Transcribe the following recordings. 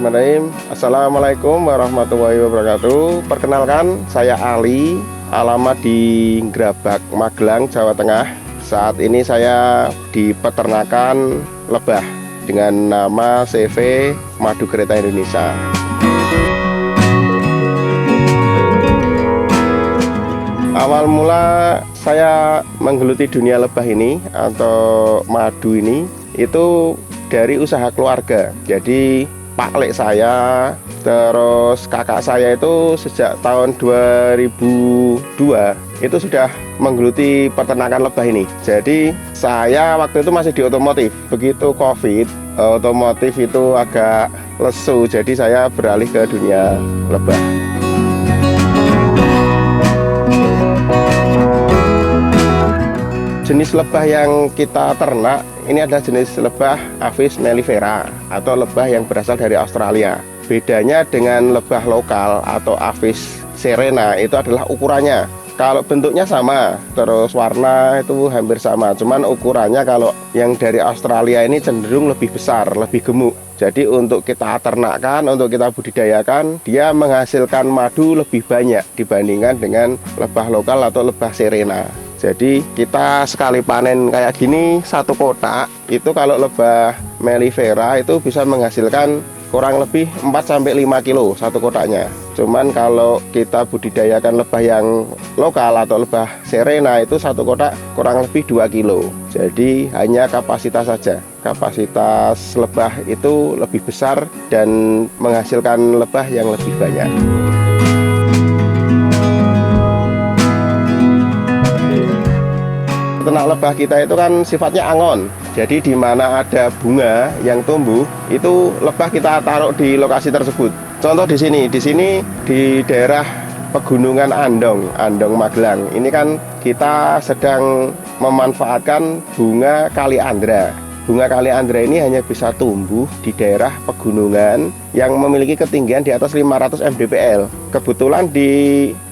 Bismillahirrahmanirrahim. Assalamualaikum warahmatullahi wabarakatuh. Perkenalkan, saya Ali, alamat di Grabak, Magelang, Jawa Tengah. Saat ini saya di peternakan lebah dengan nama CV Madu Kereta Indonesia. Awal mula saya menggeluti dunia lebah ini atau madu ini itu dari usaha keluarga. Jadi Pak Lek saya, terus kakak saya itu sejak tahun 2002 itu sudah menggeluti peternakan lebah ini. Jadi saya waktu itu masih di otomotif. Begitu COVID, otomotif itu agak lesu, jadi saya beralih ke dunia lebah. Jenis lebah yang kita ternak ini adalah jenis lebah Avis mellifera atau lebah yang berasal dari Australia. Bedanya dengan lebah lokal atau Avis serena itu adalah ukurannya. Kalau bentuknya sama, terus warna itu hampir sama, cuman ukurannya kalau yang dari Australia ini cenderung lebih besar, lebih gemuk. Jadi untuk kita ternakkan, untuk kita budidayakan, dia menghasilkan madu lebih banyak dibandingkan dengan lebah lokal atau lebah serena. Jadi kita sekali panen kayak gini satu kotak itu kalau lebah mellifera itu bisa menghasilkan kurang lebih 4-5 kilo satu kotaknya. Cuman kalau kita budidayakan lebah yang lokal atau lebah serena itu satu kotak kurang lebih 2 kilo. Jadi hanya kapasitas saja. Kapasitas lebah itu lebih besar dan menghasilkan lebah yang lebih banyak. Ternak lebah kita itu kan sifatnya angon. Jadi di mana ada bunga yang tumbuh, itu lebah kita taruh di lokasi tersebut. Contoh di sini di daerah Pegunungan Andong Magelang. Ini kan kita sedang memanfaatkan bunga kaliandra. Bunga kaliandra ini hanya bisa tumbuh di daerah pegunungan yang memiliki ketinggian di atas 500 mdpl. Kebetulan di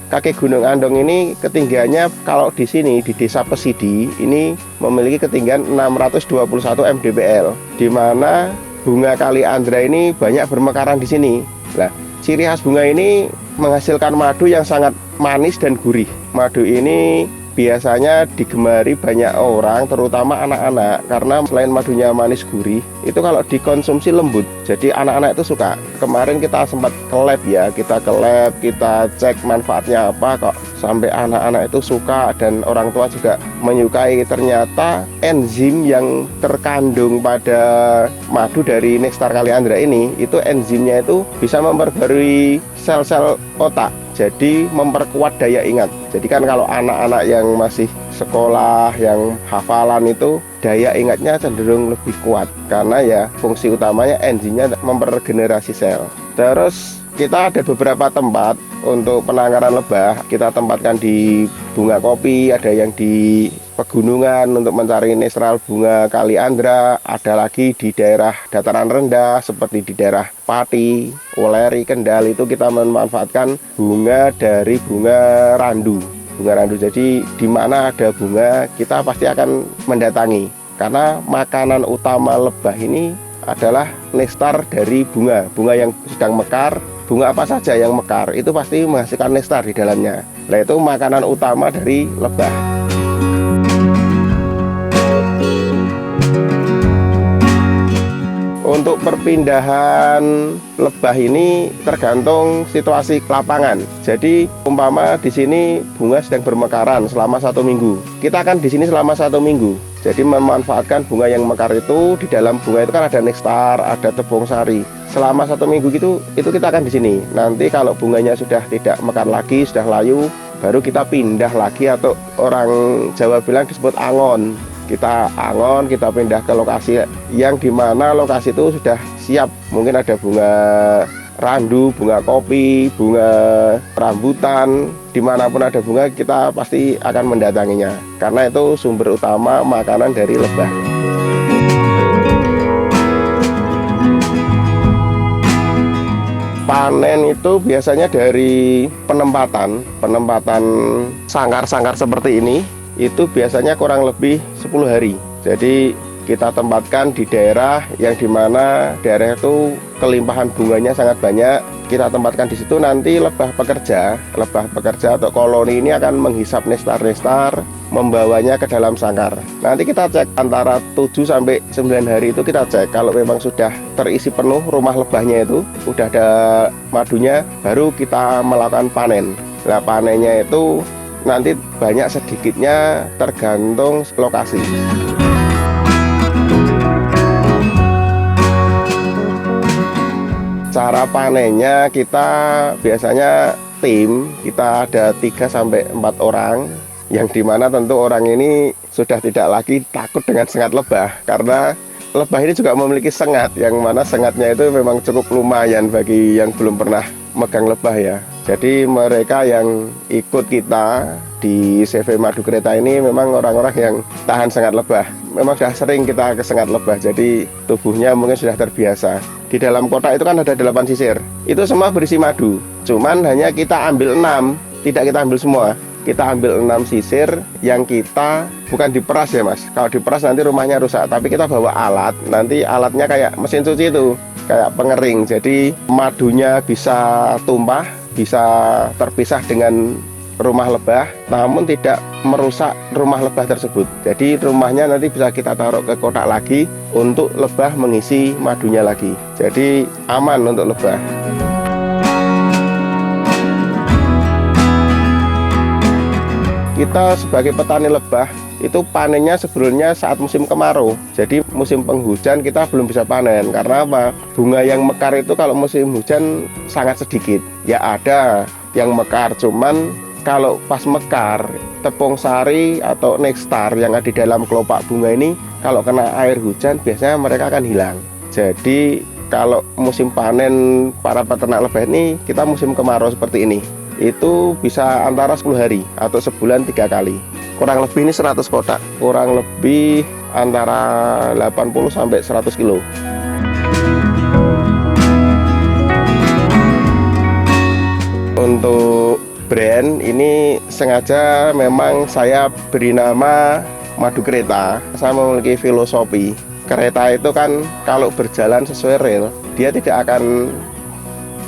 kaki Gunung Andong ini ketinggiannya kalau di sini di Desa Pesidi ini memiliki ketinggian 621 mdpl, di mana bunga kaliandra ini banyak bermekaran di sini. Nah, ciri khas bunga ini menghasilkan madu yang sangat manis dan gurih. Madu ini biasanya digemari banyak orang, terutama anak-anak, karena selain madunya manis gurih, itu kalau dikonsumsi lembut. Jadi anak-anak itu suka. Kemarin kita sempat ke lab ya, kita cek manfaatnya apa, kok sampai anak-anak itu suka dan orang tua juga menyukai. Ternyata enzim yang terkandung pada madu dari Nectar Kaliandra ini, itu enzimnya itu bisa memperbarui sel-sel otak. Jadi memperkuat daya ingat. Jadi kan kalau anak-anak yang masih sekolah, yang hafalan itu daya ingatnya cenderung lebih kuat. Karena ya fungsi utamanya enzimnya mempergenerasi sel. Terus kita ada beberapa tempat untuk penangkaran lebah. Kita tempatkan di bunga kopi, ada yang di pegunungan untuk mencari nestral bunga kaliandra, ada lagi di daerah dataran rendah seperti di daerah Pati, Weleri, Kendal, itu kita memanfaatkan bunga dari bunga randu. Jadi di mana ada bunga kita pasti akan mendatangi, karena makanan utama lebah ini adalah nektar dari bunga yang sedang mekar. Bunga apa saja yang mekar itu pasti menghasilkan nektar di dalamnya. Nah, itu makanan utama dari lebah. Untuk perpindahan lebah ini tergantung situasi lapangan. Jadi umpama di sini bunga sedang bermekaran selama 1 minggu, kita akan di sini selama 1 minggu. Jadi memanfaatkan bunga yang mekar itu. Di dalam bunga itu kan ada nektar, ada tepung sari. Selama 1 minggu itu kita akan di sini. Nanti kalau bunganya sudah tidak mekar lagi, sudah layu, baru kita pindah lagi, atau orang Jawa bilang disebut angon. Kita angon, kita pindah ke lokasi yang dimana lokasi itu sudah siap. Mungkin ada bunga randu, bunga kopi, bunga rambutan. Dimanapun ada bunga kita pasti akan mendatanginya, karena itu sumber utama makanan dari lebah. Panen itu biasanya dari penempatan sangkar-sangkar seperti ini. Itu biasanya kurang lebih 10 hari. Jadi kita tempatkan di daerah yang dimana daerah itu kelimpahan bunganya sangat banyak. Kita tempatkan di situ, nanti lebah pekerja atau koloni ini akan menghisap nestar-nestar, membawanya ke dalam sangkar. Nanti kita cek antara 7 sampai 9 hari itu kita cek. Kalau memang sudah terisi penuh rumah lebahnya itu, udah ada madunya, baru kita melakukan panen. Nah, panennya itu nanti banyak sedikitnya tergantung lokasi. Cara panennya kita biasanya tim, kita ada 3 sampai 4 orang, yang dimana tentu orang ini sudah tidak lagi takut dengan sengat lebah, karena lebah ini juga memiliki sengat, yang mana sengatnya itu memang cukup lumayan bagi yang belum pernah megang lebah ya. Jadi mereka yang ikut kita di CV Madu Kereta ini memang orang-orang yang tahan sengat lebah. Memang sudah sering kita kesengat lebah, jadi tubuhnya mungkin sudah terbiasa. Di dalam kotak itu kan ada 8 sisir, itu semua berisi madu. Cuman hanya kita ambil 6, tidak kita ambil semua. Kita ambil 6 sisir yang kita bukan diperas ya mas. Kalau diperas nanti rumahnya rusak, tapi kita bawa alat. Nanti alatnya kayak mesin cuci itu, kayak pengering. Jadi madunya bisa tumpah, bisa terpisah dengan rumah lebah, namun tidak merusak rumah lebah tersebut. Jadi rumahnya nanti bisa kita taruh ke kotak lagi untuk lebah mengisi madunya lagi. Jadi aman untuk lebah. Kita sebagai petani lebah itu panennya sebelumnya saat musim kemarau. Jadi musim penghujan kita belum bisa panen. Karena apa? Bunga yang mekar itu kalau musim hujan sangat sedikit. Ya ada yang mekar, cuman kalau pas mekar, tepung sari atau nektar yang ada di dalam kelopak bunga ini, kalau kena air hujan biasanya mereka akan hilang. Jadi kalau musim panen para peternak lebah ini, kita musim kemarau seperti ini, itu bisa antara 10 hari atau sebulan 3 kali. Kurang lebih ini 100 kotak, kurang lebih antara 80 sampai 100 kilo. Untuk brand ini sengaja memang saya beri nama Madu Kereta. Saya memiliki filosofi, kereta itu kan kalau berjalan sesuai rel, dia tidak akan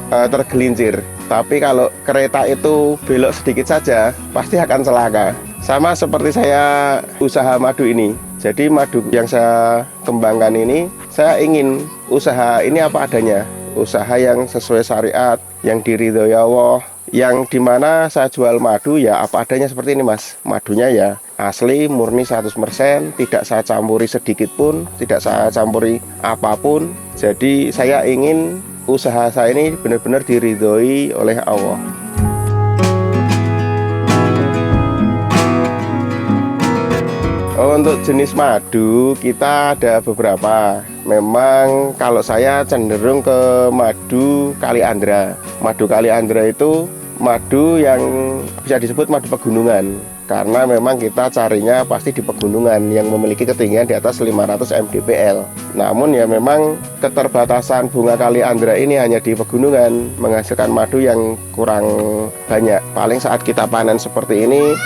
tergelincir. Tapi kalau kereta itu belok sedikit saja, pasti akan celaka. Sama seperti saya usaha madu ini. Jadi madu yang saya kembangkan ini, saya ingin usaha ini apa adanya. Usaha yang sesuai syariat, yang diridhoi Allah, yang dimana saya jual madu ya apa adanya seperti ini mas. Madunya ya asli, murni 100%, tidak saya campuri sedikit pun, tidak saya campuri apapun. Jadi saya ingin usaha saya ini benar-benar diridhoi oleh Allah. Untuk jenis madu kita ada beberapa. Memang kalau saya cenderung ke madu Kaliandra. Madu Kaliandra itu madu yang bisa disebut madu pegunungan, karena memang kita carinya pasti di pegunungan yang memiliki ketinggian di atas 500 mdpl. Namun ya memang keterbatasan bunga Kaliandra ini hanya di pegunungan, menghasilkan madu yang kurang banyak. Paling saat kita panen seperti ini,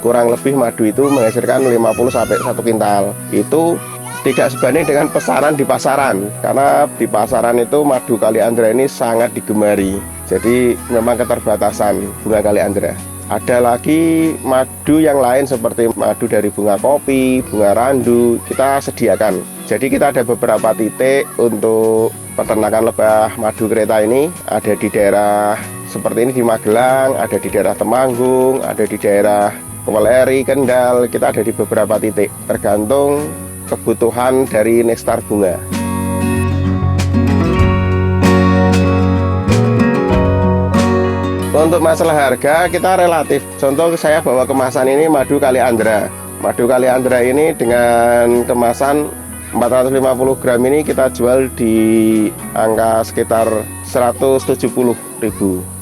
kurang lebih madu itu menghasilkan 50 sampai 1 kintal. Itu tidak sebanding dengan pesanan di pasaran, karena di pasaran itu madu Kaliandra ini sangat digemari. Jadi memang keterbatasan bunga Kaliandra. Ada lagi madu yang lain seperti madu dari bunga kopi, bunga randu, kita sediakan. Jadi kita ada beberapa titik untuk peternakan lebah Madu Kereta ini. Ada di daerah seperti ini di Magelang, ada di daerah Temanggung, ada di daerah Weleri, Kendal. Kita ada di beberapa titik, tergantung kebutuhan dari nektar bunga. Untuk masalah harga kita relatif. Contoh saya bawa kemasan ini madu Kaliandra. Madu Kaliandra ini dengan kemasan 450 gram ini kita jual di angka sekitar 170.000.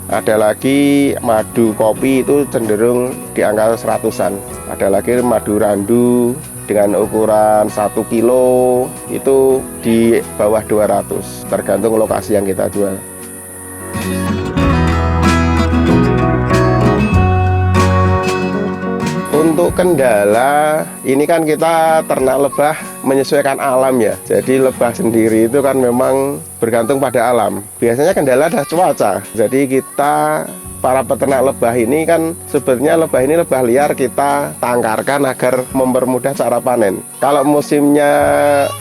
Ada lagi madu kopi itu cenderung di angka 100-an. Ada lagi madu randu dengan ukuran 1 kilo itu di bawah 200, tergantung lokasi yang kita jual. Untuk kendala, ini kan kita ternak lebah menyesuaikan alam ya. Jadi lebah sendiri itu kan memang bergantung pada alam. Biasanya kendala adalah cuaca. Jadi kita para peternak lebah ini kan sebenarnya lebah ini lebah liar kita tangkarkan agar mempermudah cara panen. Kalau musimnya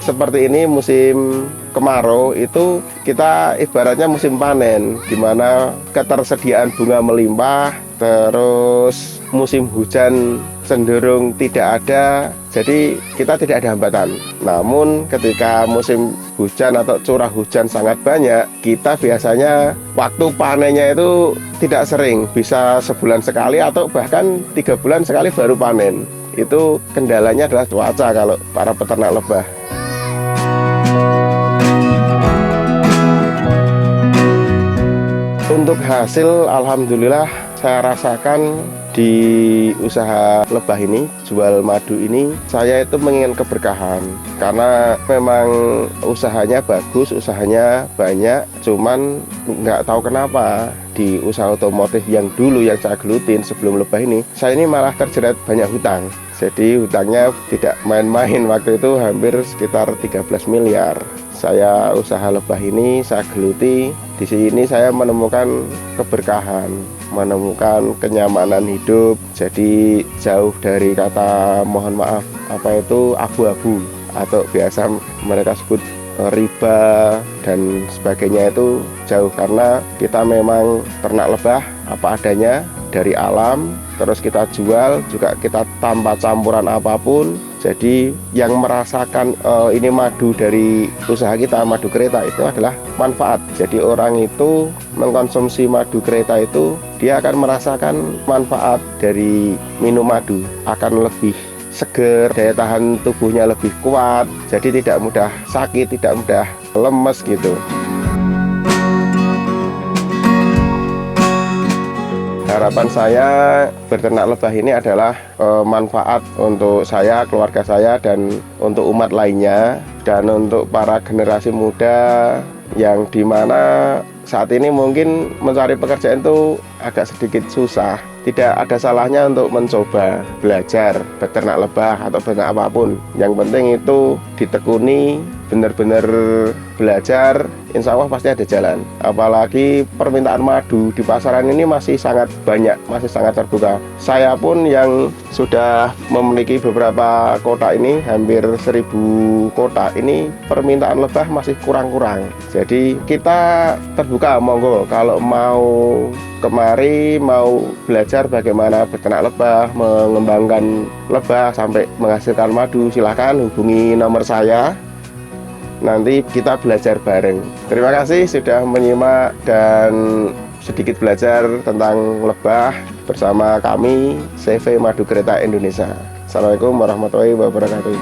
seperti ini, musim kemarau, itu kita ibaratnya musim panen, di mana ketersediaan bunga melimpah, terus musim hujan cenderung tidak ada, jadi kita tidak ada hambatan. Namun ketika musim hujan atau curah hujan sangat banyak, kita biasanya waktu panennya itu tidak sering, bisa sebulan sekali atau bahkan 3 bulan sekali baru panen. Itu kendalanya adalah cuaca kalau para peternak lebah. Untuk hasil, alhamdulillah saya rasakan di usaha lebah ini, jual madu ini, saya itu menginginkan keberkahan. Karena memang usahanya bagus, usahanya banyak, cuman nggak tahu kenapa di usaha otomotif yang dulu yang saya gelutin sebelum lebah ini, saya ini malah terjerat banyak hutang. Jadi hutangnya tidak main-main, waktu itu hampir sekitar 13 miliar. Saya usaha lebah ini, saya geluti. Di sini saya menemukan keberkahan, menemukan kenyamanan hidup. Jadi jauh dari kata mohon maaf, apa itu abu-abu atau biasa mereka sebut riba dan sebagainya, itu jauh karena kita memang ternak lebah apa adanya dari alam, terus kita jual juga kita tanpa campuran apapun. Jadi yang merasakan ini madu dari usaha kita, madu kereta, itu adalah manfaat. Jadi orang itu mengkonsumsi madu kereta itu dia akan merasakan manfaat dari minum madu, akan lebih seger, daya tahan tubuhnya lebih kuat, jadi tidak mudah sakit, tidak mudah lemes gitu. Harapan saya berternak lebah ini adalah manfaat untuk saya, keluarga saya, dan untuk umat lainnya, dan untuk para generasi muda yang dimana saat ini mungkin mencari pekerjaan itu agak sedikit susah. Tidak ada salahnya untuk mencoba belajar beternak lebah atau beternak apapun. Yang penting itu ditekuni, benar-benar belajar, insya Allah pasti ada jalan. Apalagi permintaan madu di pasaran ini masih sangat banyak, masih sangat terbuka. Saya pun yang sudah memiliki beberapa kotak ini, hampir 1000 kotak ini, permintaan lebah masih kurang-kurang. Jadi kita terbuka, monggo kalau mau kemari, mau belajar bagaimana beternak lebah, mengembangkan lebah sampai menghasilkan madu, silahkan hubungi nomor saya. Nanti kita belajar bareng. Terima kasih sudah menyimak dan sedikit belajar tentang lebah bersama kami CV Madu Kereta Indonesia. Assalamualaikum warahmatullahi wabarakatuh.